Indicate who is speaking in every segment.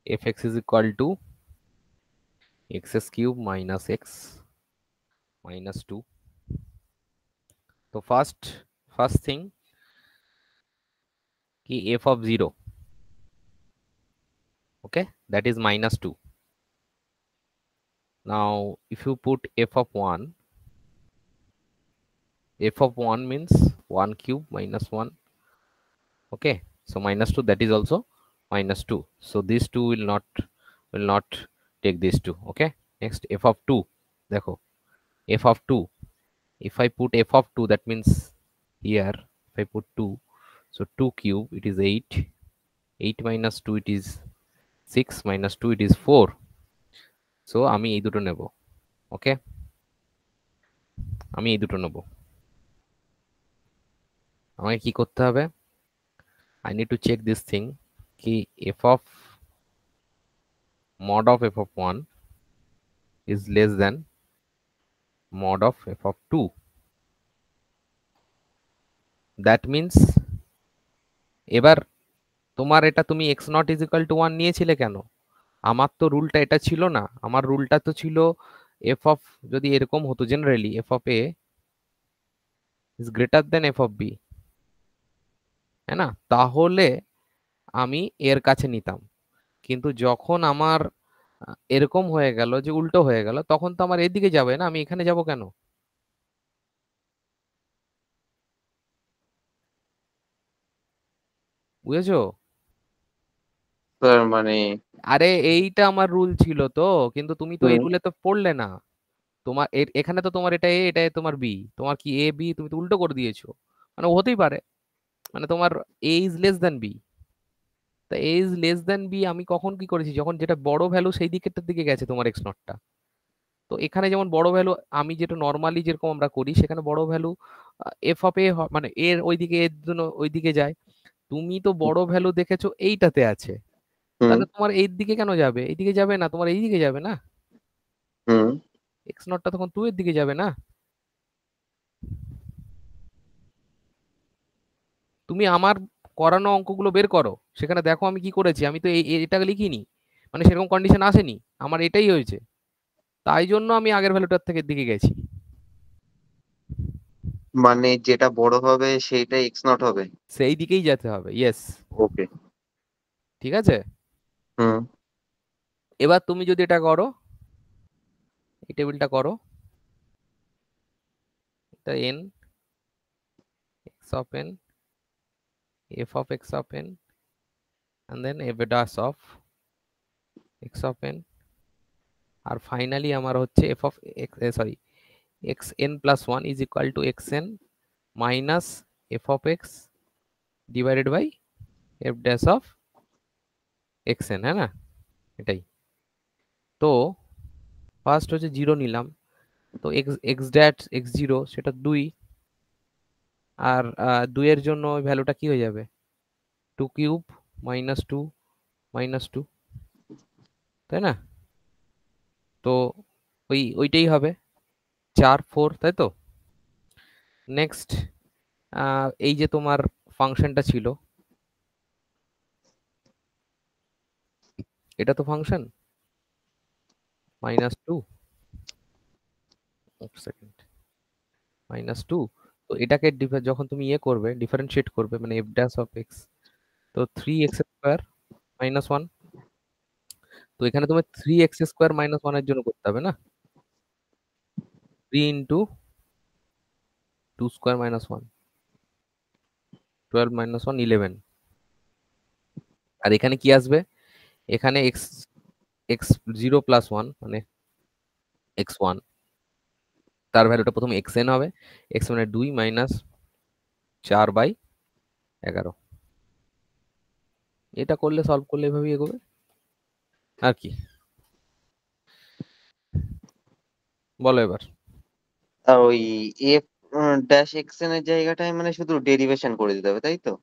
Speaker 1: fx is equal to x cube minus x minus 2. So first thing ki f of 0, okay, that is minus 2. Now if you put f of 1, f of 1 means 1 cube minus 1, okay, so minus 2, that is also minus 2, so these two will not take these two, okay. Next f of 2, देखो f of 2, if I put f of 2, that means here if I put 2, so 2 cube it is 8, 8 minus 2 it is 6, minus 2 it is 4, so আমি এই দুটো নেব, ওকে, আমি এই দুটো নেব। আমাকে কি করতে হবে, I need to check this thing কি f of mod of f of 1 is less than mod of f of 2, that means এবার তোমার এটা তুমি x not is equal two 1 নিয়েছিলে কেন, আমার তো রুলটা এটা ছিল না, আমার রুলটা তো ছিল f of, যদি এরকম হতো generally f of a is greater than f of b, হ্যাঁ না, তাহলে আমি এর কাছে নিতাম, কিন্তু যখন আমার এরকম হয়ে গেল যে উল্টো হয়ে গেল, তখন তো আমার এদিকে যাবে না, আমি এখানে যাব কেন, বুঝেছো?
Speaker 2: স্যার মানে
Speaker 1: আরে এইটা আমার রুল ছিল তো, কিন্তু তুমি তো এই
Speaker 2: হুম
Speaker 1: রুলে তো পড়লে না, তোমার এখানে তো তোমার এটা এ, এটা তোমার বি, তোমার কি এ বি তুমি তো উল্টো করে দিয়েছো, মানে হতেই পারে, মানে তোমার এ ইজ লেস দেন বি, তা এ ইজ লেস দেন বি আমি কখন কি করেছি, যখন যেটা বড় ভ্যালু সেই দিকেরটার দিকে গেছে তোমার এক্স নটটা, তো এখানে যেমন বড় ভ্যালু আমি যেটা নর্মালি যেরকম আমরা করি, সেখানে বড় ভ্যালু এফ অফ এ মানে এর ওইদিকে এর জন্য ওইদিকে যায়, তুমি তো বড় ভ্যালু দেখেছো এইটাতে আছে,
Speaker 2: হুম
Speaker 1: তাহলে তোমার এই দিকে কেন যাবে, এইদিকে যাবে না, তোমার এই দিকে যাবে না,
Speaker 2: হুম
Speaker 1: এক্স নটটা তখন 2 এর দিকে যাবে না। তুমি আমার করানো অঙ্কগুলো বের করো, সেখানে দেখো আমি কি করেছি, আমি তো এটা লিখিনি, মানে সেরকম কন্ডিশন আসেনি, আমার এটাই হয়েছে, তাই জন্য আমি আগের ভ্যালুটার থেকে দিকে গেছি।
Speaker 2: মানে যেটা বড় হবে সেইটা এক্স নট হবে।
Speaker 1: সেই দিকেই যেতে হবে, ইয়েস,
Speaker 2: ওকে।
Speaker 1: ঠিক আছে।
Speaker 2: হুম
Speaker 1: এবার তুমি যদি এটা করো, এই টেবিলটা করো, এটা n x of n, f of x of n, and then f dash of x of n, আর ফাইনালি আমার হচ্ছে f of x, sorry, xn plus 1 is equal to xn minus f of x divided by f dash of xn, হ্যাঁ না, এটাই। তো first হচ্ছে 0 নিলাম, তো x ড্যাশ x0 সেটা 2, আর 2 এর জন্য ওই ভ্যালুটা কি হয়ে যাবে, 2 কিউব মাইনাস 2 মাইনাস 2, তাই না, তো ওইটাই হবে 4 4, তাই তো। নেক্সট এই যে তোমার ফাংশনটা ছিল, এটা তো ফাংশন -2, সেকেন্ড -2, তো এটাকে যখন তুমি ইয়ে করবে ডিফারেন্সিয়েট করবে মানে f ড্যাশ অফ x, তো 3x স্কোয়ার মাইনাস 1, তো এখানে তুমি 3x স্কোয়ার মাইনাস 1 এর জন্য করতে হবে না, 3 ইন্টু 2 স্কোয়ার মাইনাস 1, 12 মাইনাস 1 11, আর এখানে কি আসবে, এখানে x 0 প্লাস 1 মানে x1, তার ভ্যালুটা প্রথমে xn হবে, x মানে 2 মাইনাস 4/11, এটা করলে সলভ করলে এভাবেই এগোবে আর কি, বলো এবার।
Speaker 2: আর ওই এফ ড্যাশ এক্স এর জায়গাটায় মানে শুধু ডেরিভেশন করে দিতে হবে তাই তো?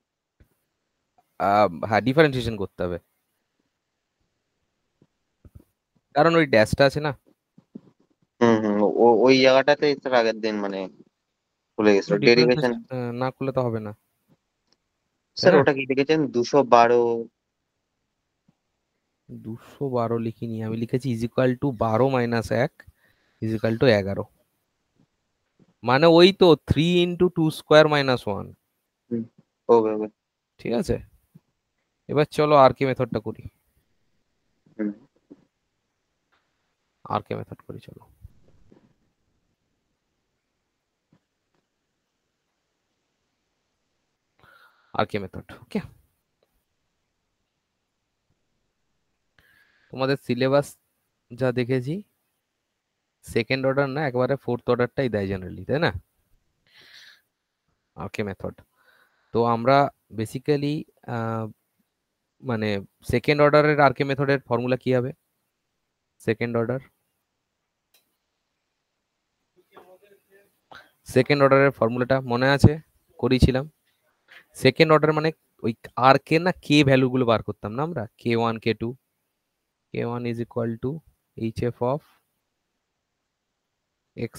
Speaker 1: হ্যাঁ, ডিফারেন্সিয়েশন করতে হবে, কারণ ওই ড্যাশটা আছে না,
Speaker 2: হুম ওই জায়গাটাতে স্যার আগের দিন মানে ভুলে গেছিল ডেরিভেশন।
Speaker 1: ডিফারেন্সিয়েশন না করলে তো হবে না, তাই
Speaker 2: স্যার
Speaker 1: না।
Speaker 2: ওটা কি লিখেছেন 212?
Speaker 1: 212 লিখিনি, আমি লিখেছি is equal two 12 minus 1 is equal two 11। মানে ওই তো 3 × 2² - 1।
Speaker 2: ওকে ওকে।
Speaker 1: ঠিক আছে, এবার চলো আর কে মেথডটা করি। আর কে মেথড করি চলো। আর কে মেথড, ওকে। তোমাদের সিলেবাস যা দেখেছি সেকেন্ড অর্ডার না, একবারে ফোর্থ অর্ডারটাই দেয় জেনারেলি, তাই না? আর কে মেথড, তো আমরা বেসিক্যালি মানে সেকেন্ড অর্ডারের আর কে মেথডের ফর্মুলা কি হবে? সেকেন্ড অর্ডার, সেকেন্ড অর্ডারের ফর্মুলাটা মনে আছে? করেছিলাম। সেকেন্ড অর্ডার মানে ওই আর কে না, কে ভ্যালুগুলো বার করতাম না আমরা, k1 k2, k1 is equal two hf of x,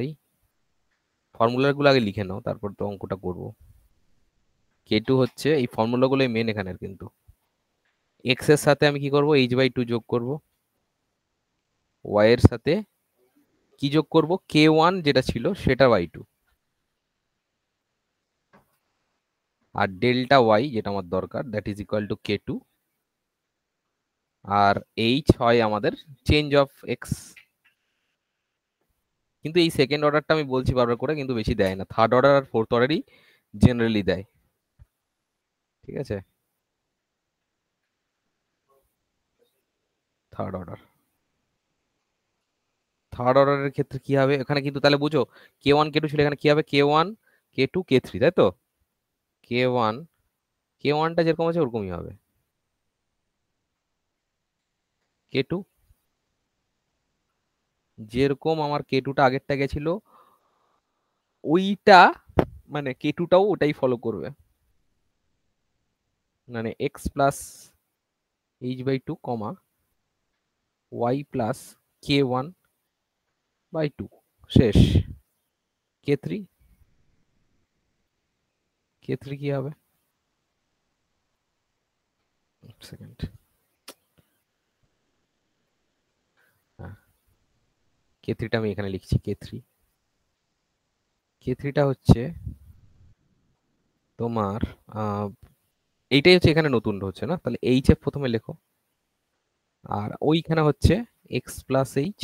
Speaker 1: y। ফর্মুলাগুলো আগে লিখে নাও, তারপর তো অঙ্কটা করবো। k2 হচ্ছে, এই ফর্মুলাগুলোই মেন এখানের কিন্তু। x এর সাথে আমি কি করব, h/2 যোগ করব। y এর সাথে কি যোগ করব, k1 যেটা ছিল সেটা y2। আর ডেল্টা y যেটা আমার দরকার, that is equal to k2। আর h হয় আমাদের চেঞ্জ অফ x। কিন্তু এই সেকেন্ড অর্ডারটা আমি বলছি বারবার করে, কিন্তু বেশি দেয় না, থার্ড অর্ডার আর ফোর্থ অর্ডারই জেনারেলি দেয়। ঠিক আছে, থার্ড অর্ডার। থার্ড অর্ডারের ক্ষেত্রে কি হবে এখানে, কিন্তু তাহলে বুঝো k1 k2 ছিল, এখানে কি হবে k1 k2 k3, তাই তো? k1, k1টা যেরকম আছে ওরকমই হবে, k2 যেরকম আমার k2টা আগেরটা গেছিল ওইটা, মানে k2টাও ওটাই ফলো করবে, মানে x প্লাস h/2 কমা y প্লাস k1/2 শেষ। k3, k3 কি হবে, সেকেন্ড, হ্যাঁ k3টা আমি এখানে লিখছি, k3টা হচ্ছে তোমার এইটাই হচ্ছে এখানে নতুন হচ্ছে না, তাহলে এইচ এফ প্রথমে লেখো। আর ওইখানে হচ্ছে x plus h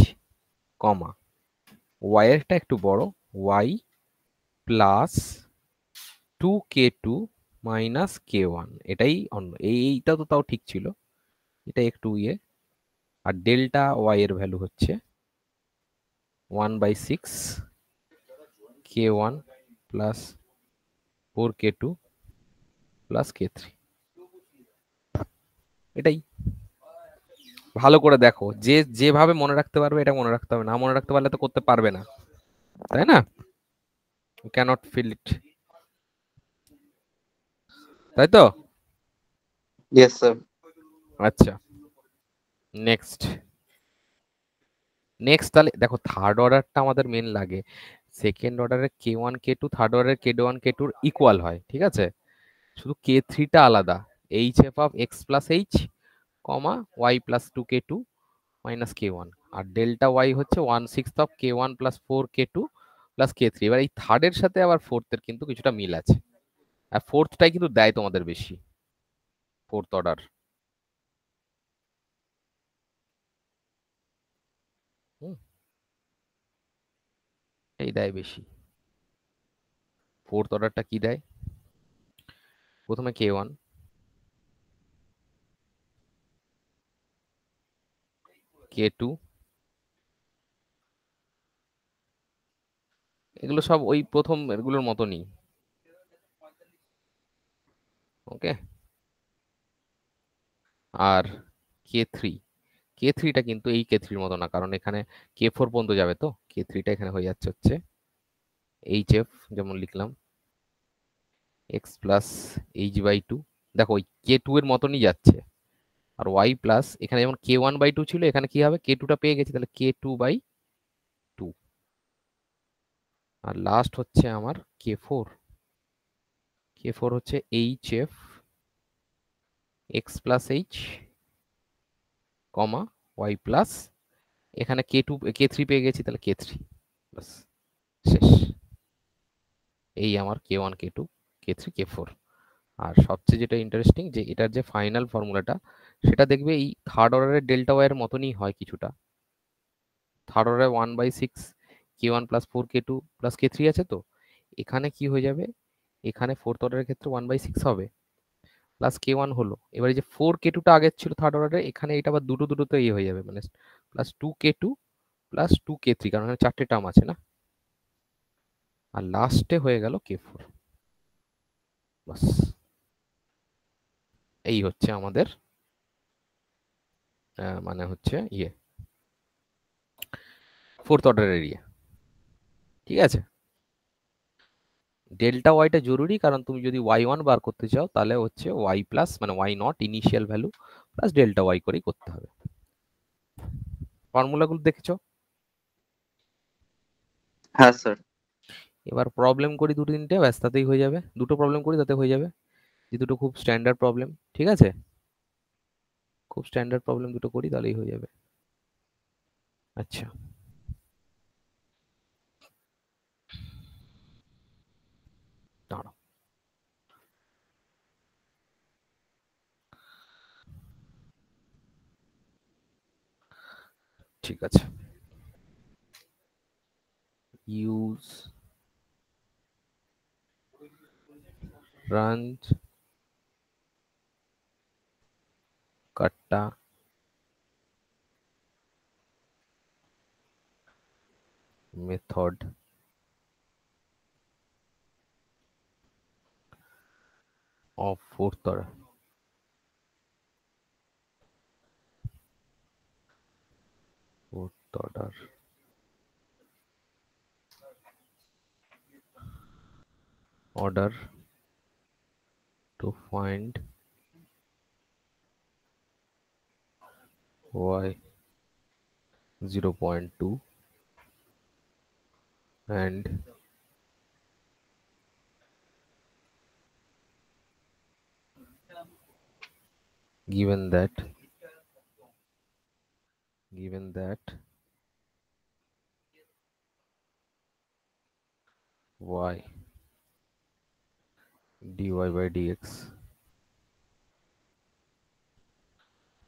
Speaker 1: comma Y এরটা একটু বড়, Y plus 2k2 minus k1, এটাই অন্য, এইটা তো তাও ঠিক ছিল, এটা একটু ইয়ে। আর ডেল্টা ওয়াই এর ভ্যালু হচ্ছে 1/6 k1 plus 4k2 plus k3। এটাই ভালো করে দেখো, যে যেভাবে মনে রাখতে পারবে এটা মনে রাখতে হবে, না মনে রাখতে পারলে তো করতে পারবে না, তাই না? You cannot feel it, তাই তো?
Speaker 2: Yes sir.
Speaker 1: আচ্ছা, নেক্সট, নেক্সট তাহলে দেখো থার্ড অর্ডারটা আমাদের মেন লাগে। সেকেন্ড অর্ডারের k1 k2 থার্ড অর্ডারের k1 k2 ইকুয়াল হয়, ঠিক আছে, শুধু k3টা আলাদা, hf of x plus h comma y plus 2k2 minus k1। আর ডেল্টা y হচ্ছে 1/6 of k1 plus 4k2 plus k3। এবার এই থার্ডের সাথে আবার ফোর্থের কিন্তু কিছুটা মিল আছে, আর ফোর্থটাই কিন্তু দেয় তোমাদের বেশি, ফোর্থ অর্ডার। হুম, এই দেয় বেশি। ফোর্থ অর্ডারটা কি দেয়, প্রথমে k1, k2, এগুলো সব ওই প্রথম এগুলোর মতনই, ওকে। আর k3, k3টা কিন্তু এই k3-র মতো না, কারণ এখানে k4 পর্যন্ত যাবে, তো k3টা এখানে হয়ে যাচ্ছে হচ্ছে hf, যেমন লিখলাম x প্লাস h/2। দেখো ওই k2 এর মতনই যাচ্ছে। আর y প্লাস এখানে যেমন k1/2 ছিল, এখানে কি হবে, k2টা পেয়ে গেছি, তাহলে k2/2। আর লাস্ট হচ্ছে আমার k4, k4 হচ্ছে hf x প্লাস h কমা ওয়াই প্লাস এখানে কে থ্রি পেয়ে গেছি, তাহলে কে3 বাস, শেষ। এই আমার কে1 কে2 কে3 কে4। আর সবচেয়ে যেটা ইন্টারেস্টিং যে এটার যে ফাইনাল ফর্মুলাটা সেটা দেখবে এই থার্ড অর্ডারের ডেল্টা ওয়াই এর মতনই হয় কিছুটা। থার্ড অর্ডারে 1/6 কে1 প্লাস 4 কে2 প্লাস কে3 আছে, তো এখানে কি হয়ে যাবে, এখানে ফোর্থ অর্ডারের ক্ষেত্রে 1/6 হবে প্লাস কে1 হলো। এবার এই যে 4 কে2টা আগের ছিল থার্ড অর্ডারে, এখানে এটা আবার দুটো দুটোতে ইয়ে হয়ে যাবে, মানে প্লাস 2 কে2 প্লাস 2 কে3, কারণ এখানে চারটে টার্ম আছে না। আর লাস্টে হয়ে গেল কে4, বাস। এই হচ্ছে আমাদের মানে হচ্ছে ইয়ে ফোর্থ অর্ডার এরিয়া। ঠিক আছে, ডেল্টা ওয়াইটা জরুরি, কারণ তুমি যদি ওয়াই1 বার করতে চাও তাহলে হচ্ছে ওয়াই প্লাস মানে Y nought initial value plus delta Y করেই করতে হবে। ফর্মুলাগুলো দেখেছো?
Speaker 2: হ্যাঁ স্যার।
Speaker 1: এবার প্রবলেম করি দুটো তিনটে, ব্যাস তাতেই হয়ে যাবে। দুটো প্রবলেম করি তাতে হয়ে যাবে, যে দুটো খুব স্ট্যান্ডার্ড প্রবলেম। ঠিক আছে, খুব স্ট্যান্ডার্ড প্রবলেম দুটো করি তাহলেই হয়ে যাবে। আচ্ছা, দাঁড়াও। ঠিক আছে, use Runge Kutta method of fourth order order to find y 0.2 and given that y dy by dx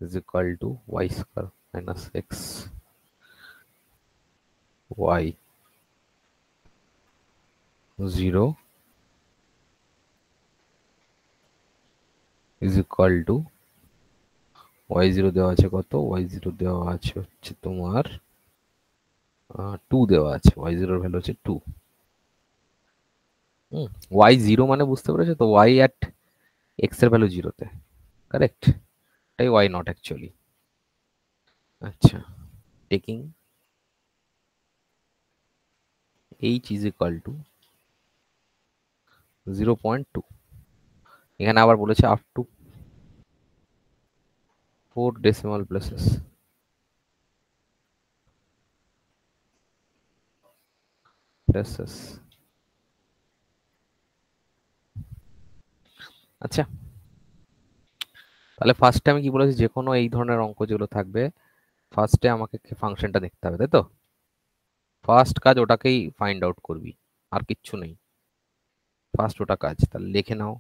Speaker 1: is equal to y square minus x y 0 is equal to y0 দেওয়া আছে কত, y0 দেওয়া আছে হচ্ছে তোমার 2 দেওয়া আছে, y0 এর ভ্যালু হচ্ছে 2। y0 মানে বুঝতে পেরেছো তো, y at x এর ভ্যালু 0 তে, কারেক্ট। এটাই y নট অ্যাকচুয়ালি। আচ্ছা, taking h is equal to 0.2, এখানে আবার বলেছে আপ টু 4 decimal places। আচ্ছা, তাহলে ফার্স্টে আমি কি বলেছি, যে কোনো এই ধরনের অঙ্ক যেগুলো থাকবে ফার্স্টে আমাকে ফাংশনটা দেখতে হবে, তাই তো? ফার্স্ট কাজ ওটাকেই ফাইন্ড আউট করবি, আর কিচ্ছু নেই, ফার্স্ট ওটা কাজ। তাহলে লিখে নাও,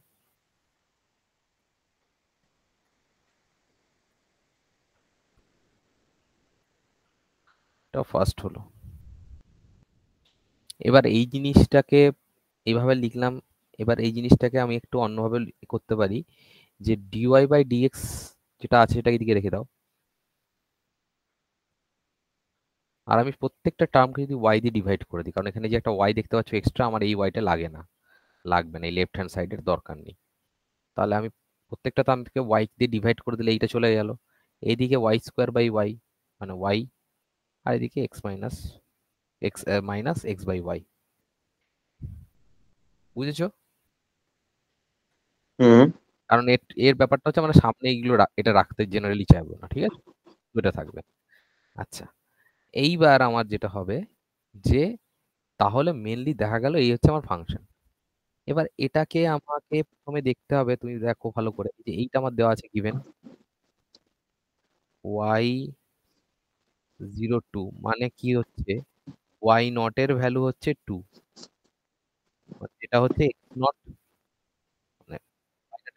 Speaker 1: এটা ফার্স্ট হলো। এবার এই জিনিসটাকে এইভাবে লিখলাম। এবার এই জিনিসটাকে আমি একটু অন্যভাবে করতে পারি, যে ডিওয়াই বাই ডিএক্স যেটা আছে সেটা এদিকে রেখে দাও, আর আমি প্রত্যেকটা টার্মকে যদি ওয়াই দিয়ে ডিভাইড করে দিই, কারণ এখানে যে একটা ওয়াই দেখতে পাচ্ছ এক্সট্রা, আমার এই ওয়াইটা লাগে না, লাগবে না, এই লেফট হ্যান্ড সাইডের দরকার নেই। তাহলে আমি প্রত্যেকটা টার্মকে ওয়াই দিয়ে ডিভাইড করে দিলে এইটা চলে গেল, এইদিকে ওয়াই স্কোয়ার বাই ওয়াই মানে ওয়াই, আর এদিকে এক্স বাই ওয়াই। বুঝেছো?
Speaker 2: হুম।
Speaker 1: কারণ এর এর ব্যাপারটা হচ্ছে আমরা সামনে এইগুলো এটা রাখতে জেনারেলি চাইবো না, ঠিক আছে, এটা থাকবে। আচ্ছা, এইবার আমার যেটা হবে যে তাহলে মেনলি দেখা গেল এই হচ্ছে আমার ফাংশন। এবার এটাকে আমাকে প্রথমে দেখতে হবে, তুমি দেখো ভালো করে, যে এইটা আমার দেওয়া আছে গিভেন, y 02 মানে কি হচ্ছে y নট এর ভ্যালু হচ্ছে 2, মানে এটা হচ্ছে x নট, মানে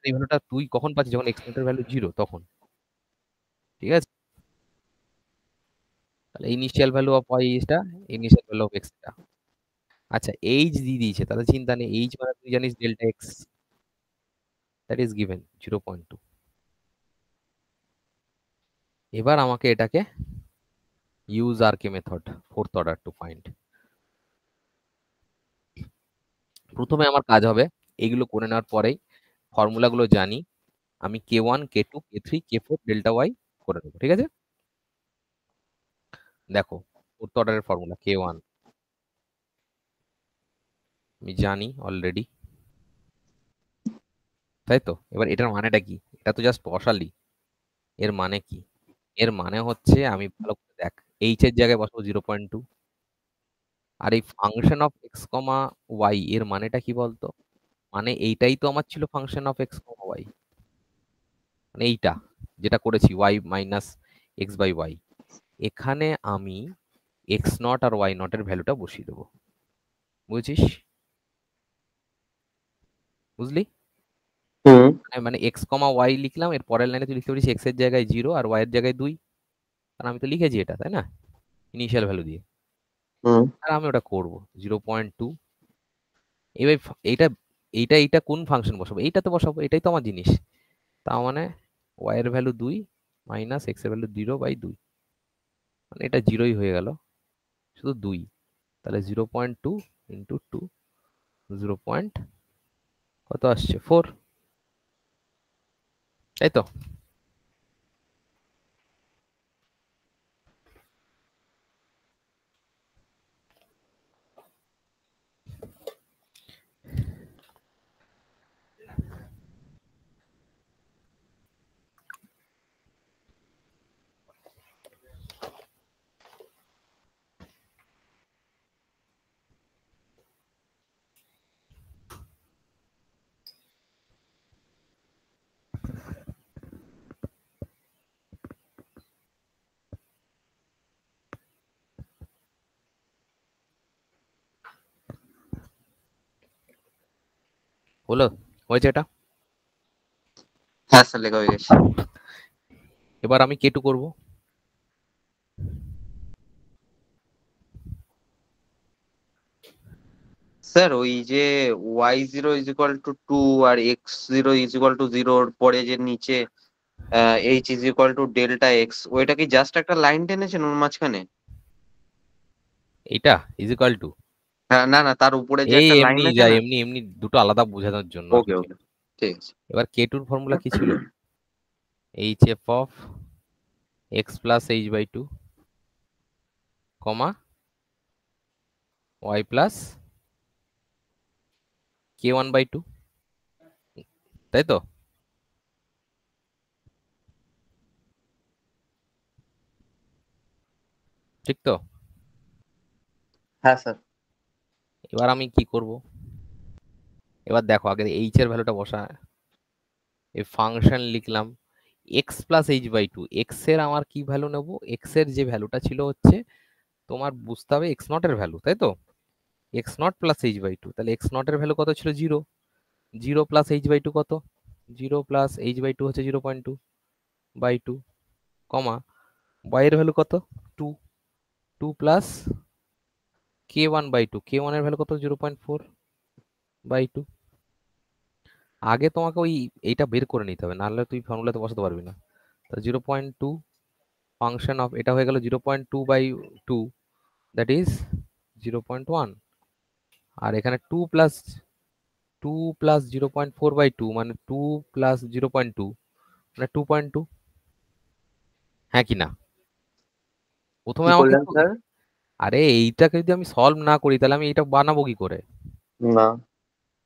Speaker 1: এই ভ্যালুটা তুই কখন পাচ্ছিস যখন x নট এর ভ্যালু 0 তখন, ঠিক আছে? তাহলে ইনিশিয়াল ভ্যালু অফ y এটা, ইনিশিয়াল ভ্যালু অফ x এটা। আচ্ছা এইচ দিয়ে দিয়েছে, তাহলে চিন্তা নেই, এইচ মানে তুই জানিস delta X, that is given 0.2। এবার আমাকে এটাকে use R K method, fourth order to find. প্রথমে আমার কাজ হবে এইগুলো করে নেওয়ার পরেই ফর্মুলাগুলো জানি, আমি k1 k2 k3 k4 delta Y করে নেবো, ঠিক আছে? দেখো ফোর্থ অর্ডারের ফর্মুলা k1 আমি জানি অলরেডি, তাই তো? এবার এটার মানেটা কি? এটা তো জাস্ট বসালি, এর মানে কি? এর মানে হচ্ছে আমি ভালো করে দেখ, এইচ এর জায়গায় বসাবো 0.2, আর এই function of X comma Y এর মানেটা কি বলতো? মানে এইটাই তো আমার ছিল function of X comma Y, মানে এইটা যেটা করেছি Y minus X by Y, এখানে আমি এক্স নট আর ওয়াই নট এর ভ্যালুটা বসিয়ে দেবো, বুঝছিস? বুঝলি?
Speaker 2: হুম
Speaker 1: মানে এক্স কমা ওয়াই লিখলাম, এর পরের লাইনে তুই লিখতে পারিস এক্স এর জায়গায় 0 আর ওয়াই এর জায়গায় 2, কারণ আমি তো লিখেছি এটা, তাই না? ইনিশিয়াল ভ্যালু দিয়ে।
Speaker 2: হুম
Speaker 1: আর আমি ওটা করবো 0.2। এবার এইটা এইটা এইটা কোন ফাংশন বসাবো? এইটা তো বসাবো, এটাই তো আমার জিনিস। তার মানে ওয়াই এর ভ্যালু 2 মাইনাস এক্স এর ভ্যালু 0/2, মানে এটা 0ই হয়ে গেল, শুধু 2। তাহলে 0.2 ইন্টু 2, 0 পয়েন্ট কত আসছে 4, তাই তো? হলো, হয়েছে এটা।
Speaker 2: হ্যাঁ স্যার, লেখা হয়ে গেছে।
Speaker 1: এবার আমি কে টু করবো।
Speaker 2: স্যার ওই যে y0 = 2 আর x0 = 0 পরে যে নিচে h=ডেল্টা এক্স, ওইটা কি জাস্ট একটা লাইন টেনেছেন ওর মাঝখানে?
Speaker 1: এইটা ইজিক্যাল টু,
Speaker 2: হ্যাঁ, না না, তার উপরে যে
Speaker 1: এই
Speaker 2: একটা লাইন
Speaker 1: এমনি
Speaker 2: আছে
Speaker 1: যা
Speaker 2: না।
Speaker 1: এমনি এমনি দুটো আলাদা বোঝানোর জন্য আর
Speaker 2: ওকে
Speaker 1: কিছু
Speaker 2: ওকে,
Speaker 1: না।
Speaker 2: ঠিক আছে।
Speaker 1: এবার কে টুর ফর্মুলা কি ছিল? H F of X plus H by two comma Y plus k1/2, তাই তো? ঠিক তো?
Speaker 2: হ্যাঁ স্যার।
Speaker 1: এবার আমি কি করব? এবার দেখো আগে এইচ এর ভ্যালুটা বসা, এই ফাংশন লিখলাম X plus H by two, X এর আমার কি ভ্যালু নেব? এক্স এর যে ভ্যালুটা ছিল হচ্ছে তোমার বুঝতে হবে এক্স নট এর ভ্যালু, তাই তো? X not plus H by two, তাহলে এক্স নট এর ভ্যালু কত ছিল? 0। 0 প্লাস এইচ বাই টু কত? 0 প্লাস এইচ বাই টু হচ্ছে 0.2/2, কমা y এর ভ্যালু কত? 2। 2 প্লাস k1/2, k1 এর ভ্যালু কত? 0.4/2। আগে তোমাকে ওই এইটা বের করে নিতে হবে, নাহলে তুই ফর্মুলাতে বসাতে পারবি না। তো 0.2 ফাংশন অফ এটা হয়ে গেল 0.2/2, দ্যাট ইজ 0.1, আর এখানে 2 প্লাস 0.4/2 মানে 2 প্লাস 0.2 মানে 2.2, হ্যাঁ কি না? প্রথমে
Speaker 2: কি
Speaker 1: আমাকে
Speaker 2: করলেন
Speaker 1: একটু,
Speaker 2: স্যার?
Speaker 1: আরে এইটাকে যদি আমি সলভ না করি তাহলে আমি এটা বানাবো কি করে?
Speaker 2: না।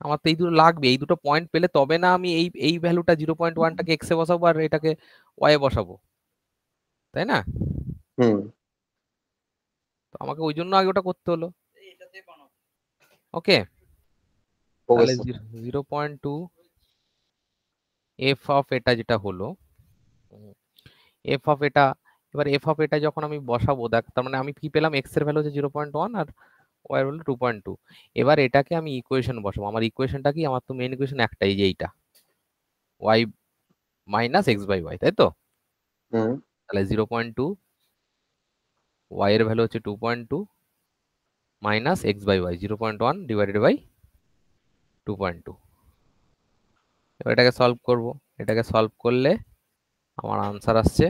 Speaker 1: আমার তো এই দুটো লাগবে, এই দুটো পয়েন্ট পেলে তবে না আমি এই এই ভ্যালুটা 0.1টাকে এক্স এ বসাবো আর এটাকে ওয়াই এ বসাবো, তাই না?
Speaker 2: হুম।
Speaker 1: তো আমাকে ওই জন্য আগে ওটা করতে হলো। ওকে,
Speaker 2: ওকে
Speaker 1: তাহলে
Speaker 2: স্যার।
Speaker 1: 0.2 এফ অফ এটা যেটা হলো এফ অফ এটা, এবার এফ অফ এটা যখন আমি বসাবো দেখ, তার মানে আমি কি পেলাম, এক্স এর ভ্যালু হচ্ছে 0.1 আর ওয়াই এর ভ্যালু 2.2। এবার এটাকে আমি ইকুয়েশন বসাবো। আমার ইকুয়েশনটা কি, আমার তো মেইন ইকুয়েশন একটাই, যে এইটা Y minus X by Y, তাই তো?
Speaker 2: হুম।
Speaker 1: তাহলে 0.2, ওয়াই এর ভ্যালু হচ্ছে 2.2 minus X by Y 0.1 divided by 2.2। এবার এটাকে সলভ করব। এটাকে সলভ করলে আমার আনসার আসছে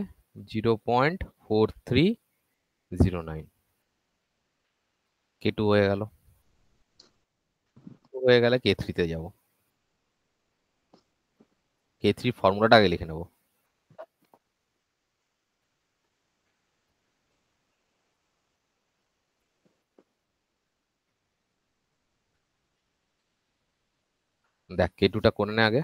Speaker 1: 0.4309। কে টু হয়ে গেল, হয়ে গেলে কে থ্রিতে যাবো। কে থ্রি ফর্মুলাটা আগে লিখে নেবো। দেখ কে টুটা করে নে আগে।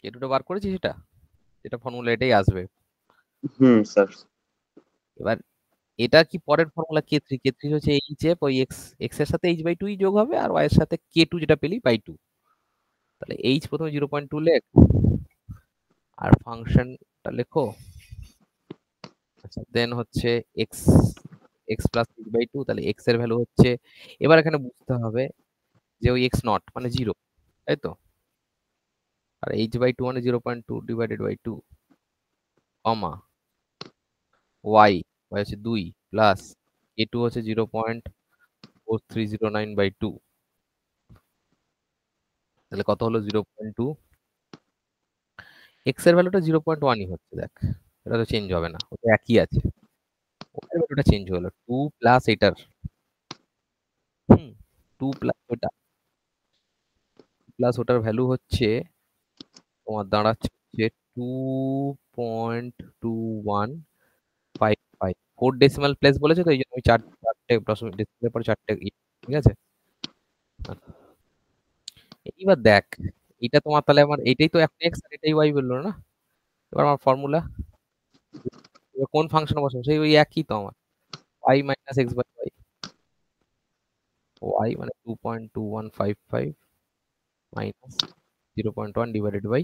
Speaker 1: কে টুটা বার করেছিস, এটা এটা ফর্মুলা এটাই আসবে।
Speaker 2: হুম স্যার।
Speaker 1: এবার এটা কি পরের formula, K three, K three হচ্ছে এইচ এফ, ওই এক্স, এক্স এর সাথে এইচ বাই টু যোগ হবে, আর ওয়াই এর সাথে কে টু যেটা পেলি বাই টু। তাহলে এইচ প্রথমে 0.2 লেখ, আর ফাংশনটা লেখো। আচ্ছা দেন হচ্ছে X, X plus H by two, তাহলে এক্স এর ভ্যালু হচ্ছে, এবার এখানে বুঝতে হবে যে ওই এক্স নট মানে জিরো, তাই তো? আর এইচ বাই টু মানে 0.2 divided by two, comma Y, Y হচ্ছে 2 প্লাস কে টু হচ্ছে 0.4309 বাই টু। তাহলে কত হলো 0.2। এক্স এর ভ্যালুটা 0.1ই হচ্ছে, দেখ এটা তো চেঞ্জ হবে না, ওটা একই আছে। ওটার ভ্যালুটা চেঞ্জ হলো 2 প্লাস এটার, হুম, 2 প্লাস ওটা, প্লাস ওটার ভ্যালু হচ্ছে তোমার দাঁড়াচ্ছে হচ্ছে 2.2155। 4 ডেসিমাল প্লেস বলেছে তো, এই জন্য আমি চারটে দশমিক ডেসিমালের পর চারটে ঠিক আছে। আচ্ছা, এইবার দেখ, এটা তোমার তাহলে আমার এটাই তো একটা এক্স আর এটাই ওয়াই বললো না। এবার আমার ফর্মুলা, এবার কোন ফাংশন বসাবো, সেই ওই একই তো আমার, Y minus X by Y. Y মানে 2.2155 মাইনাস 0.1 ডিভাইডেড বাই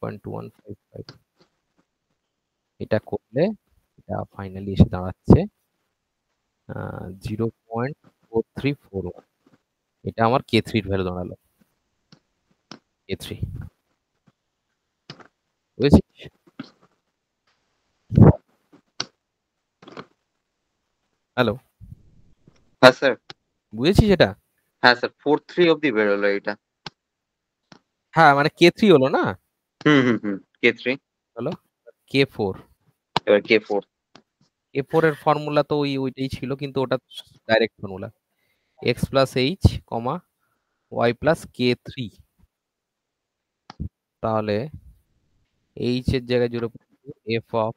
Speaker 1: 2.2155। এটা করলে এটা ফাইনালি এসে দাঁড়াচ্ছে 0.4341। এটা আমার কে থ্রির ভ্যালু দাঁড়ালো, কে থ্রি। বুঝেছিস? হ্যালো,
Speaker 2: হ্যাঁ স্যার।
Speaker 1: বুঝেছিস এটা?
Speaker 2: হ্যাঁ স্যার, 4.3 অব্দি বেরোলো এটা।
Speaker 1: হ্যাঁ মানে কে থ্রি হলো না,
Speaker 2: হুম হুম হুম, K3।
Speaker 1: হলো কে ফোর।
Speaker 2: এবার K4।
Speaker 1: কে ফোর এর ফর্মুলা তো ওইটাই ছিল, কিন্তু ওটা direct formula, x plus h comma Y plus k three. তাহলে এইচ এর জায়গায় 0.2, f of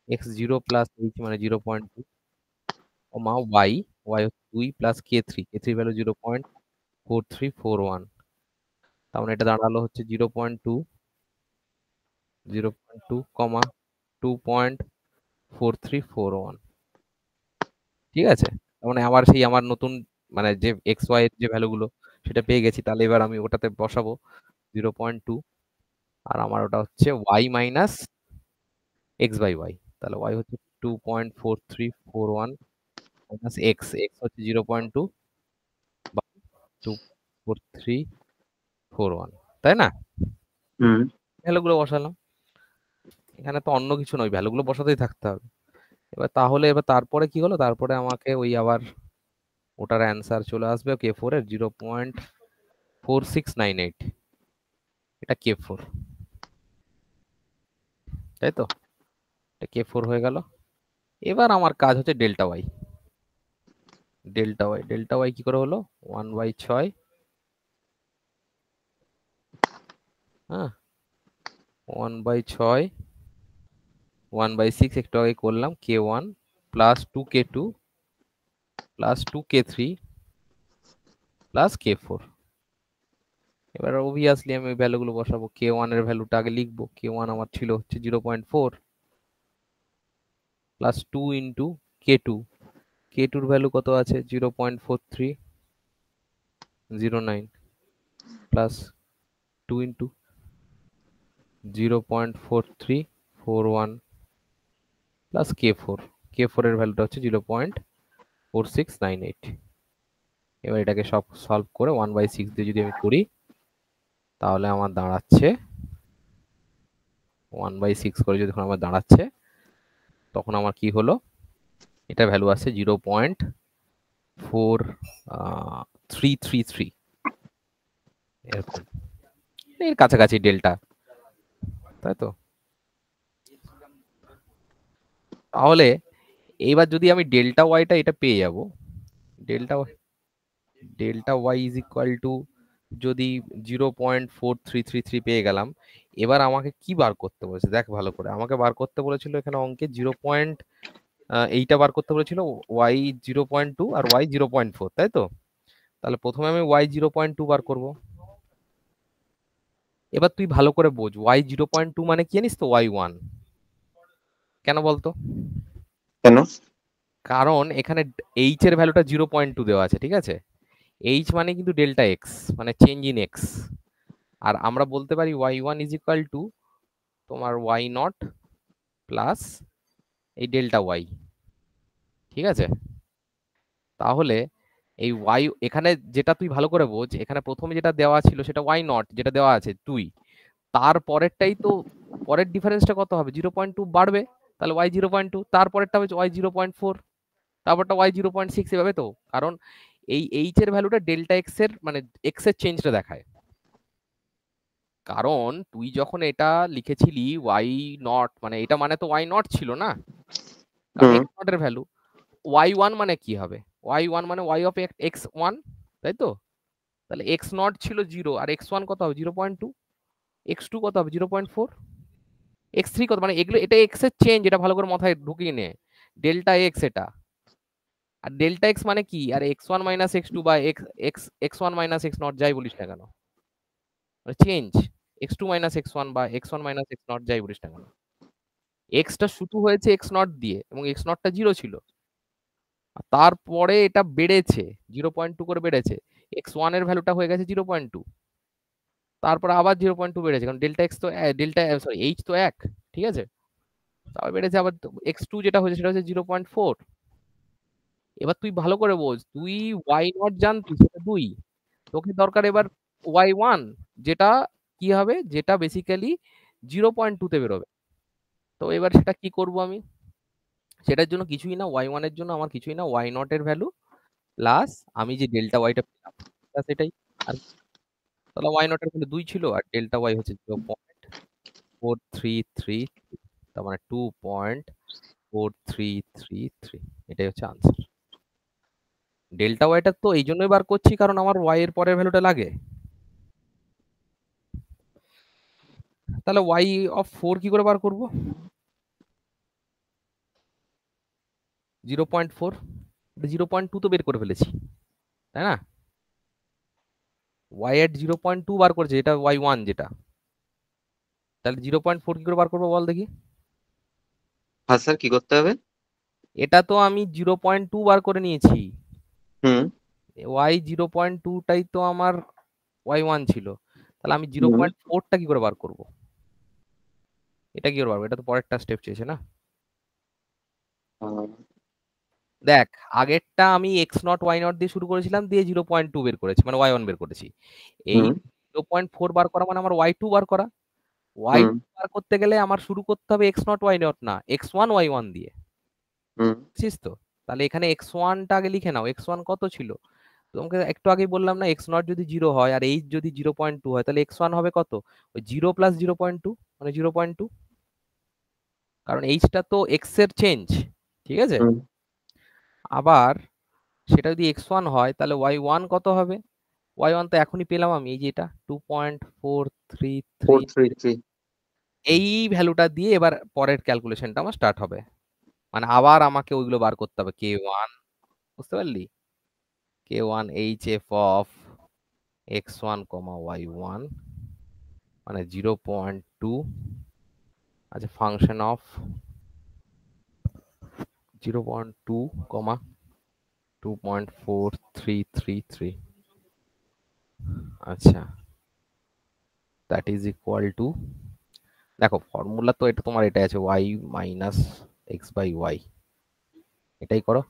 Speaker 1: x 0 plus h মানে 0.2 কমা ওয়াই, ওয়াই হচ্ছে 2 প্লাস কে থ্রি ভ্যালু 0.4341। তার মানে এটা দাঁড়ালো হচ্ছে 0.2 কমা 2.4341। ঠিক আছে, তার মানে আমার সেই আমার নতুন মানে যে এক্স ওয়াই এর যে ভ্যালুগুলো সেটা পেয়ে গেছি। তাহলে এবার আমি ওটাতে বসাবো 0.2, আর আমার ওটা হচ্ছে Y minus X by Y. তাহলে ওয়াই হচ্ছে 2.4341 মাইনাস এক্স, এক্স হচ্ছে 0.2 বা 2.4341, তাই না?
Speaker 2: হুম।
Speaker 1: ভ্যালুগুলো বসালাম, এখানে তো অন্য কিছু নয়, ভ্যালুগুলো বসাতেই থাকতে হবে। এবার তাহলে এবার তারপরে কি হলো, তারপরে আমাকে ওই আবার ওটার অ্যান্সার চলে আসবে কে ফোর এর 0.4698। এটা কে ফোর, তাই তো? এটা কে ফোর হয়ে গেল। এবার আমার কাজ হচ্ছে delta Y. Delta Y, delta Y কি করে হলো, 1/6, হ্যাঁ 1/6, 1/6 একটু আগে করলাম, K1 plus 2K2 plus 2K3 plus K4। এবার অবভিয়াসলি আমি ওই ভ্যালুগুলো বসাবো। K1 এর ভ্যালুটা আগে লিখবো। K1 আমার ছিল হচ্ছে 0.4 প্লাস 2 ইন্টু K2। K2 এর ভ্যালু কত আছে? 0.4309 plus 2 into 0.4341 plus K4। K4 এর ভ্যালুটা হচ্ছে 0.4698। এবার এটাকে সব সলভ করে 1/6 দিয়ে যদি আমি করি তাহলে আমার দাঁড়াচ্ছে 1/6 করে যদি আমার দাঁড়াচ্ছে তখন আমার কি হলো, এটা ভ্যালু আছে 0.4333 এরকম, এর কাছাকাছি ডেল্টা, তাই তো? তাহলে এইবার যদি আমি ডেল্টা ওয়াইটা এটা পেয়ে যাব, delta delta Y is equal to যদি 0.4333 পেয়ে গেলাম, এবার আমাকে কি বার করতে বলেছে দেখ ভালো করে। আমাকে বার করতে বলেছিল এখানে অঙ্কে এইটা বার করতে বলেছিল ওয়াই 0.2 আর ওয়াই 0.4, তাই তো? তাহলে প্রথমে আমি ওয়াই 0.2 বার করব। এবার তুই ভালো করে বোঝ, ওয়াই 0.2 মানে কি জানিস তো? ওয়াই 1। কেন বলতো?
Speaker 2: কেন?
Speaker 1: কারণ এখানে এইচ এর ভ্যালুটা 0.2 দেওয়া আছে, ঠিক আছে? এইচ মানে কিন্তু ডেল্টা এক্স, মানে চেঞ্জ ইন এক্স। আর আমরা বলতে পারি y1 ইজ ইকুয়াল টু তোমার y0 প্লাস এই ডেল্টা ওয়াই, ঠিক আছে? তাহলে এই ওয়াই এখানে যেটা তুই ভালো করে বোঝ, এখানে প্রথমে যেটা দেওয়া ছিল সেটা y0 যেটা দেওয়া আছে 2, তার পরেরটাই তো পরের ডিফারেন্সটা কত হবে? 0.2 বাড়বে, তাহলে y 0.2, তারপরেরটা হবে y 0.4, তারপরটা y 0.6, এভাবে তো। কারণ এই এইচ এর ভ্যালুটা ডেল্টা এক্স এর মানে এক্স এর চেঞ্জটা দেখায়। কারণ তুই যখন এটা লিখেছিলি ওয়াই নট, মানে এটা মানে তো ওয়াই নট ছিল না, কারণ এক্স নট এর ভ্যালু। ওয়াই ওয়ান মানে কি হবে? ওয়াই ওয়ান মানে ওয়াই অফ এক্স ওয়ান, তাই তো? তাহলে এক্স নট ছিল 0 আর এক্স ওয়ান কত হবে? 0.2। এক্স টু কত হবে? 0.4। এক্স থ্রি কত? মানে এগুলো এটা এক্স এর চেঞ্জ, এটা ভালো করে মাথায় ঢুকিয়ে নে। ডেল্টা এক্স এটা। আর ডেল্টা এক্স মানে কি? আর x one minus x two বা x one minus x nought যাই বলিস না কেন, মানে change. X two minus x one বা x one minus x nought যাই বলিস না কেন, এক্সটা শুরু হয়েছে এক্স নট দিয়ে এবং এক্স নটটা 0 ছিল। আর তারপরে এটা বেড়েছে 0.2 করে বেড়েছে। এক্স ওয়ান এর ভ্যালুটা হয়ে গেছে 0.2, তারপর আবার 0.2 বেড়েছে, কারণ ডেল্টা এক্স তো ডেল্টা সরি এইচ তো এক, ঠিক আছে? তারপর বেড়েছে আবার এক্স টু যেটা হয়েছে সেটা হচ্ছে 0.4। এবার তুই ভালো করে বোঝ, তুই ওয়াই নট জানতিস সেটা 2, তোকে দরকার এবার ওয়াই ওয়ান, যেটা কি হবে, যেটা বেসিক্যালি 0.2 তে বেরোবে। তো এবার সেটা কি করব আমি? সেটার জন্য কিছুই না, ওয়াই ওয়ান এর জন্য আমার কিছুই না, ওয়াই নট এর ভ্যালু প্লাস আমি যে ডেল্টা ওয়াইটা পেলাম সেটাই। আর তাহলে ওয়াই নট এর ভ্যালু 2 ছিল আর ডেল্টা ওয়াই হচ্ছে 0.4333, তার মানে 2.4333। এটাই হচ্ছে আনসার। ডেল্টা ওয়াইটা তো এই জন্যই বার করছি কারণ আমার ওয়াই এর পরের ভ্যালুটা লাগে। তাহলে ওয়াই অফ 4 কি করে বার করব? 0.4, 0.2 তো বের করে ফেলেছি, তাই না? ওয়াই এর 0.2 বার করছে, এটা ওয়াই ওয়ান যেটা। তাহলে 0.4 কি করে বার করবো বল দেখি?
Speaker 2: হ্যাঁ স্যার, কি করতে হবে?
Speaker 1: এটা তো আমি 0.2 বার করে নিয়েছি।
Speaker 2: হুম
Speaker 1: ওয়াই 0.2টাই তো আমার ওয়াই ওয়ান ছিল, তাহলে আমি
Speaker 2: হুম
Speaker 1: 0.4টা কি করে বার করব? এটা কি করে পারবো? এটা তো পরেরটা স্টেপ চেয়েছে না।
Speaker 2: আহ,
Speaker 1: দেখ, আগেরটা আমি এক্স নট ওয়াই নট দিয়ে শুরু করেছিলাম, দিয়ে 0.2 বের করেছি, মানে ওয়াই ওয়ান বের করেছি। এই
Speaker 2: হুম
Speaker 1: 0.4 বার করা মানে আমার ওয়াই টু বার করা। ওয়াই
Speaker 2: হুম
Speaker 1: টু বার করতে গেলে আমার শুরু করতে হবে এক্স নট ওয়াই নট না, এক্স ওয়ান ওয়াই ওয়ান দিয়ে,
Speaker 2: হুম
Speaker 1: বুঝছিস তো? তাহলে এখানে এক্স ওয়ানটা আগে লিখে নাও। এক্স ওয়ান কত ছিল? তোমাকে একটু আগেই বললাম না, এক্স নট যদি 0 হয় আর এইচ যদি 0.2 হয়, তাহলে এক্স ওয়ান হবে কত? ওই 0 প্লাস 0.2 মানে 0.2, কারণ এইচটা তো এক্স এর চেঞ্জ, ঠিক আছে?
Speaker 2: হুম
Speaker 1: আবার সেটা যদি এক্স ওয়ান হয় তাহলে ওয়াই ওয়ান কত হবে? ওয়াই ওয়ান তো এখনই পেলাম আমি, এই যে এটা 2.433।
Speaker 2: 433।
Speaker 1: এই ভ্যালুটা দিয়ে এবার পরের ক্যালকুলেশনটা আমার স্টার্ট হবে, মানে আবার আমাকে ওইগুলো বার করতে হবে। কে ওয়ান, বুঝতে পারলি? K one h F of x1 comma y1 মানে 0.2, আচ্ছা ফাংশন অফ 0.2 কমা 2.4333, আচ্ছা দ্যাট ইজ ইকুয়াল টু, দেখো ফর্মুলা তো এটা তোমার এটা আছে y minus X by Y, এটাই করো।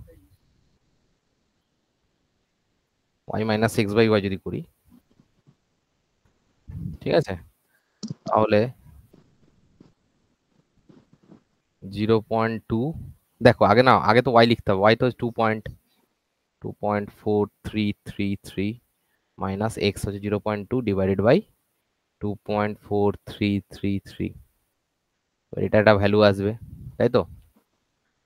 Speaker 1: y minus X by Y যদি করি, ঠিক আছে, তাহলে 0.2, দেখো আগে না, আগে তো y লিখতে হবে, y তো 2.4333 মাইনাস এক্স হচ্ছে 0.2 ডিভাইডেড বাই 2.4333, এটা একটা ভ্যালু আসবে, তাই তো,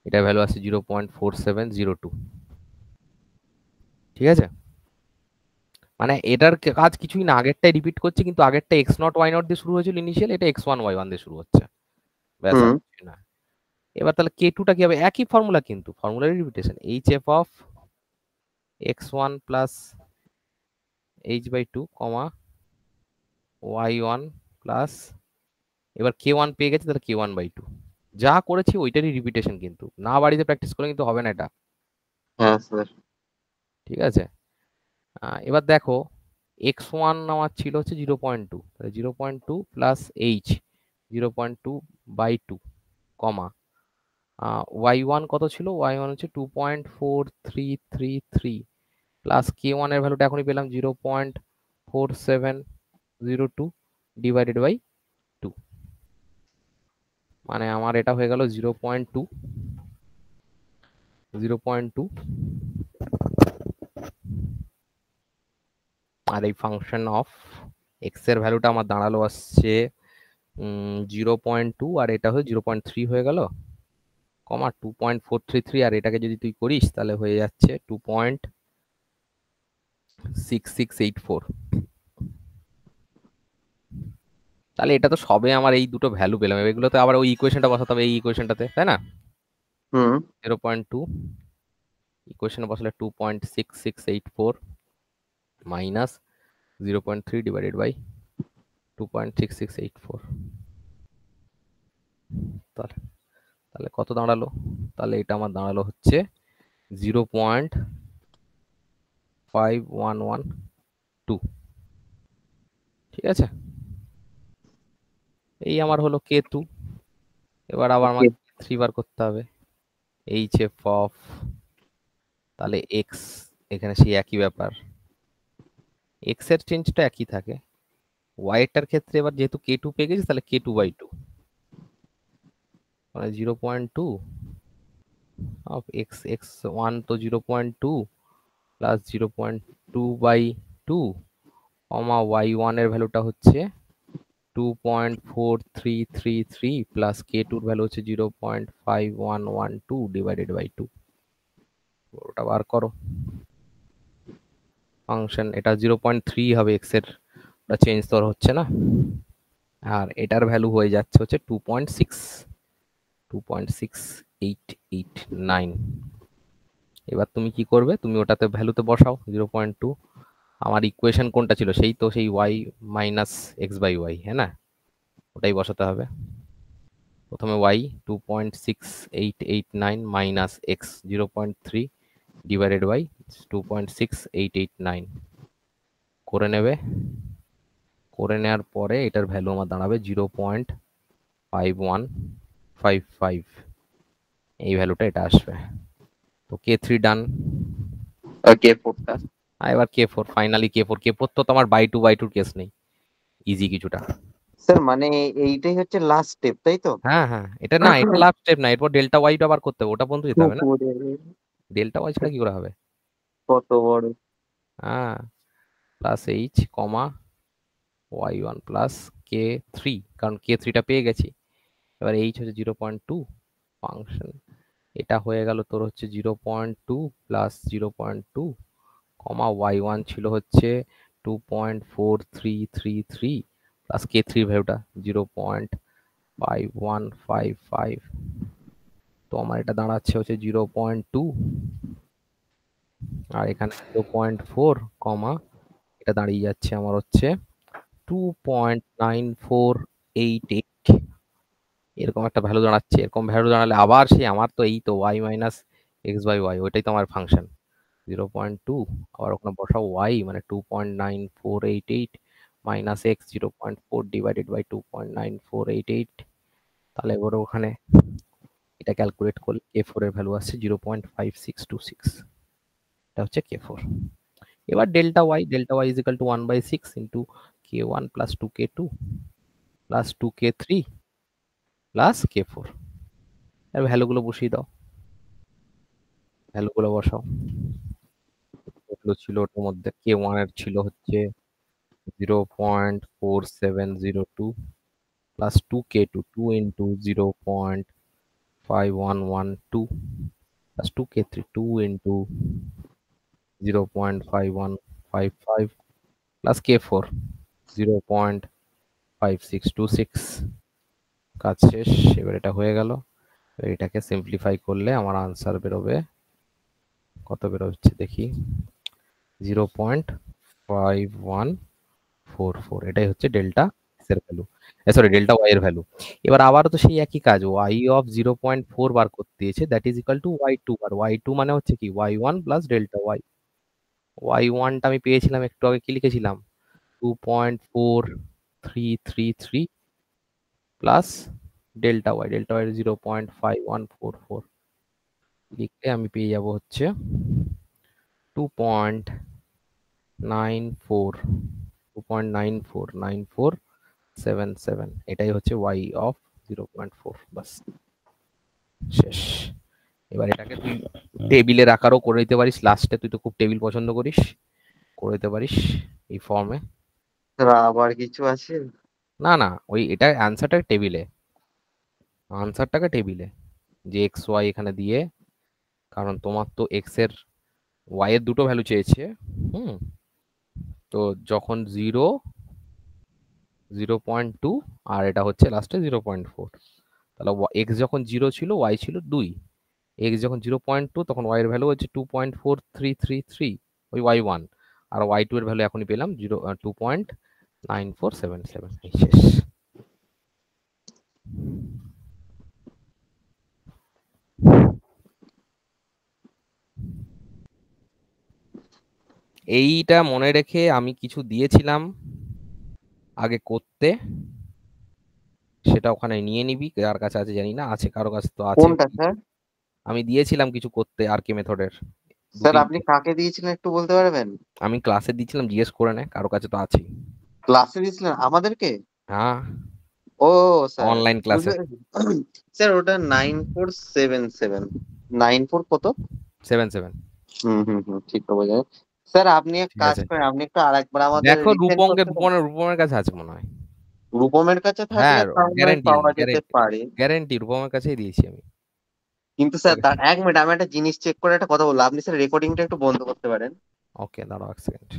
Speaker 1: এটা ভ্যালু আসছে 0.4702, ঠিক আছে। মানে এটার কাজ কিছুই না, আগেরটাই রিপিট করছে, কিন্তু আগেরটা এক্স নট ওয়াই নট দিয়ে শুরু হয়েছিল ইনিশিয়াল, এটা এক্স ওয়ান ওয়াই ওয়ান দিয়ে শুরু হচ্ছে, ব্যাস আর কিছু না। এবার তাহলে কে টুটা কি হবে, একই ফর্মুলা, কিন্তু ফর্মুলার repetition, h F of x one plus H by two comma Y one plus, এবার কে ওয়ান পেয়ে গেছে, তাহলে কে ওয়ান বাই টু, যা করেছি ওইটারই রিপিটেশন, কিন্তু না বাড়িতে প্র্যাকটিস করলে কিন্তু হবে না এটা,
Speaker 2: হ্যাঁ স্যার।
Speaker 1: ঠিক আছে। এবার দেখো এক্স ওয়ান আমার ছিল হচ্ছে 0.2, তাহলে 0.2 plus H 0.2 by two comma Y one কত ছিল, ওয়াই ওয়ান হচ্ছে 2.4333 প্লাস কে ওয়ান এর ভ্যালুটা এখনই পেলাম 0.4702 ডিভাইডেড বাই টু, মানে আমার এটা হয়ে গেল 0.2, আর এই ফাংশন অফ এক্স এর ভ্যালুটা আমার দাঁড়ালো আসছে 0.2, আর এটা হয়ে 0.3 হয়ে গেল কমা 2.433, আর এটাকে যদি তুই করিস তাহলে হয়ে যাচ্ছে 2.6684, তাহলে এটা তো সবে আমার এই দুটো ভ্যালু পেলাম, এগুলোতে আবার ওই ইকুয়েশনটা বসাতে হবে এই ইকুয়েশনটাতে, তাই না। 0.2 ইকুয়েশনে বসালে 2.6684 মাইনাস 0.3 ডিভাইডেড বাই 2.6684, তাহলে তাহলে কত দাঁড়ালো, তাহলে এটা আমার দাঁড়ালো হচ্ছে 0.5112, ঠিক আছে। এই আমার হলো কে টু, এবার আবার আমাকে থ্রি বার করতে হবে, এইচ এফ অফ, তাহলে এক্স, এখানে সেই একই ব্যাপার, এক্স এর চেঞ্জটা একই থাকে, ওয়াই এর ক্ষেত্রে এবার যেহেতু কে টু পেয়ে গেছি, তাহলে কে টু বাই টু, মানে 0.2 অফ এক্স, এক্স ওয়ান তো 0.2 plus 0.2 by two comma Y one এর ভ্যালুটা হচ্ছে 2.4333 প্লাস কে টুর ভ্যালু হচ্ছে 0.5112 ডিভাইডেড বাই টু, ওটা বার করো ফাংশন, এটা 0.3 হবে এক্স এর, ওটা চেঞ্জ তো হচ্ছে না, আর এটার ভ্যালু হয়ে যাচ্ছে হচ্ছে 2.6889। এবার তুমি কি করবে, তুমি ওটাতে ভ্যালুতে বসাও 0.2, আমার ইকুয়েশন কোনটা ছিল, সেই তো সেই Y minus X by Y, হ্যাঁ না, ওটাই বসাতে হবে। প্রথমে Y 2.6889 minus X 0.3 divided by 2.6889 করে নেবে, করে নেওয়ার পরে এটার ভ্যালু আমার দাঁড়াবে 0.5155, এই ভ্যালুটা এটা আসবে, তো কে থ্রি ডান,
Speaker 2: কে ফোরটা
Speaker 1: এবার K four, finally K four, K four তো আমার বাই টুর কেস নেই, ইজি কিছুটা।
Speaker 2: স্যার, মানে এইটাই হচ্ছে লাস্ট স্টেপ, তাই তো?
Speaker 1: হ্যাঁ হ্যাঁ, এটা না, এটা লাস্ট স্টেপ না, এরপর ডেল্টা ওয়াইটা আবার করতে হবে, ওটা পর্যন্ত যেতে হবে না,
Speaker 2: উপরে
Speaker 1: ডেল্টা ওয়াই ছাড়া কি করে হবে।
Speaker 2: কত বড়!
Speaker 1: হ্যাঁ, plus h comma Y one plus k three, কারণ কে থ্রিটা পেয়ে গেছি, এবার এইচ হচ্ছে 0.2 ফাংশন, এটা হয়ে গেল তোর হচ্ছে 0.2 প্লাস 0.2 কমা ওয়াই ওয়ান ছিল হচ্ছে 2.4333 প্লাস কে থ্রির ভ্যালুটা 0.5155, তো আমার এটা দাঁড়াচ্ছে হচ্ছে 0.2, আর এখানে 0.4 কমা এটা দাঁড়িয়ে যাচ্ছে আমার হচ্ছে 2.9488 এরকম একটা ভ্যালু দাঁড়াচ্ছে। এরকম ভ্যালু দাঁড়ালে আবার সেই আমার তো এই তো y minus X by Y, ওইটাই তো আমার ফাংশন 0.2, আবার ওখানে বসাও y মানে 2.9488 মাইনাস এক্স 0.4 ডিভাইডেড বাই 2.9488। তাহলে এবার ওখানে এটা ক্যালকুলেট করলে k4 এর ভ্যালু আসছে 0.5626, এটা হচ্ছে k4। এবার delta y is equal two 1/6 into k1 plus 2k2 plus 2k3 plus k4, এর ভ্যালুগুলো বসিয়ে দাও, ভ্যালুগুলো বসাও। কতগুলো ছিল ওটার মধ্যে, k1 এর ছিল হচ্ছে 0.4702 plus 2k2 2 into 0.5112 plus 2k3 2 into 0.5155 plus k4 0.5626। কাজ শেষ। এবার এটা হয়ে গেল। এটাকে সিম্পলিফাই করলে আমার আনসার বেরোবে, কত বেরোচ্ছে দেখি, 0.5144। এটাই হচ্ছে ডেল্টা এক্স এর ভ্যালু, সরি ডেল্টা ওয়াই এর ভ্যালু। এবার আবারও তো সেই একই কাজ, ওয়াই অফ 0.4 বার করতে দিয়েছে, that is equal to y2, আর y2 মানে হচ্ছে কি y1 প্লাস ডেল্টা ওয়াই। y1টা আমি পেয়েছিলাম একটু আগে, কি লিখেছিলাম 2.4333 প্লাস ডেল্টা ওয়াই 0.5144 লিখলে আমি পেয়ে যাব হচ্ছে 2.94 এটাই হচ্ছে y অফ 0.4। বাস, শেষ। এবার এটাকে তুই টেবিলের আকারও করে দিতে পারিস, লাস্টে তুই তো খুব টেবিল পছন্দ করিস, করে দিতে পারিস এই ফর্মে।
Speaker 2: স্যার আবার কিছু আছে?
Speaker 1: না না, ওই এটা অ্যান্সারটা টেবিলে, আনসারটাকে টেবিলে, যে এক্স ওয়াই এখানে দিয়ে, কারণ তোমার তো এক্স এর ওয়াই এর দুটো ভ্যালু চেয়েছে। হুম, তো যখন 0.2 আর এটা হচ্ছে লাস্টে 0.4, তাহলে এক্স যখন 0 ছিল ওয়াই ছিল 2, এক্স যখন 0.2 তখন ওয়াই এর ভ্যালু হচ্ছে 2.4333, ওই y1, আর y2 এর ভ্যালু এখনই পেলাম 2.9477। এই শেষ। এইটা মনে রেখে আমি কিছু দিয়েছিলাম আগে করতে, সেটা ওখানে নিয়ে নিবি, কার কাছে আছে জানি না, আছে কারো কাছে তো আছে।
Speaker 2: কোনটা স্যার?
Speaker 1: আমি দিয়েছিলাম কিছু করতে আর কে মেথডের দু
Speaker 2: স্যার আপনি
Speaker 1: তিনটে,
Speaker 2: কাকে দিয়েছিলেন একটু বলতে পারবেন?
Speaker 1: আমি ক্লাসে দিয়েছিলাম, জিজ্ঞেস করে নে, কারো কাছে তো আছেই।
Speaker 2: ক্লাসে দিয়েছিলেন আমাদেরকে?
Speaker 1: হ্যাঁ,
Speaker 2: ও স্যার,
Speaker 1: অনলাইন ক্লাসে।
Speaker 2: বুঝতে পেরেছি। স্যার ওটা 9477। 94 কত?
Speaker 1: 77।
Speaker 2: ঠিক তো বোঝা যায়। স্যার আপনি এক
Speaker 1: ঠিক
Speaker 2: কাজ
Speaker 1: আছে,
Speaker 2: করেন, আপনি একটু আরেকবার আমাদের
Speaker 1: দেখো
Speaker 2: রিসেন্ড করতে পারেন?
Speaker 1: রূপমের কাছে আছে মনে হয়।
Speaker 2: রূপমের কাছে থাকলে
Speaker 1: হ্যাঁ,
Speaker 2: তার নয়
Speaker 1: গ্যারেন্টি
Speaker 2: পাওয়া যেতে
Speaker 1: গ্যারেন্টি
Speaker 2: পারে।
Speaker 1: গ্যারেন্টি রূপমের কাছেই দিয়েছি আমি।
Speaker 2: কিন্তু স্যার তার এক মিনিট, আমি একটা জিনিস চেক করে একটা কথা বলবো, আপনি স্যার রেকর্ডিংটা একটু বন্ধ করতে পারেন?
Speaker 1: ওকে, দাঁড়াও এক সেকেন্ড।